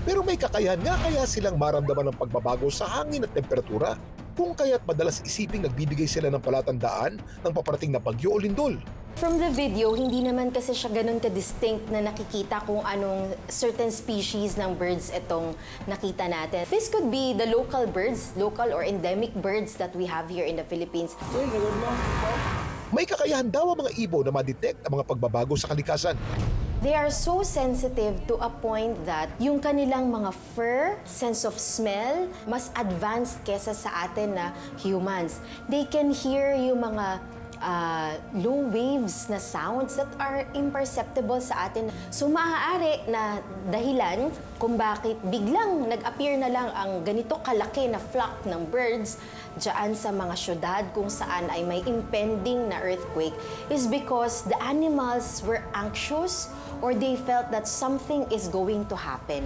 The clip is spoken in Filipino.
Pero may kakayahan nga kaya silang maramdaman ng pagbabago sa hangin at temperatura, kung kaya't madalas isiping nagbibigay sila ng palatandaan ng paparating na bagyo o lindol. From the video, hindi naman kasi siya ganun ka-distinct na nakikita kung anong certain species ng birds itong nakita natin. This could be the local birds, local or endemic birds that we have here in the Philippines. May kakayahan daw ang mga ibon na ma-detect ang mga pagbabago sa kalikasan. They are so sensitive to a point that yung kanilang mga fur, sense of smell, mas advanced kesa sa atin na humans. They can hear yung mga low waves na sounds that are imperceptible sa atin. So maaari na dahilan kung bakit biglang nag-appear na lang ang ganito kalaki na flock ng birds dyan sa mga syudad kung saan ay may impending na earthquake is because the animals were anxious or they felt that something is going to happen.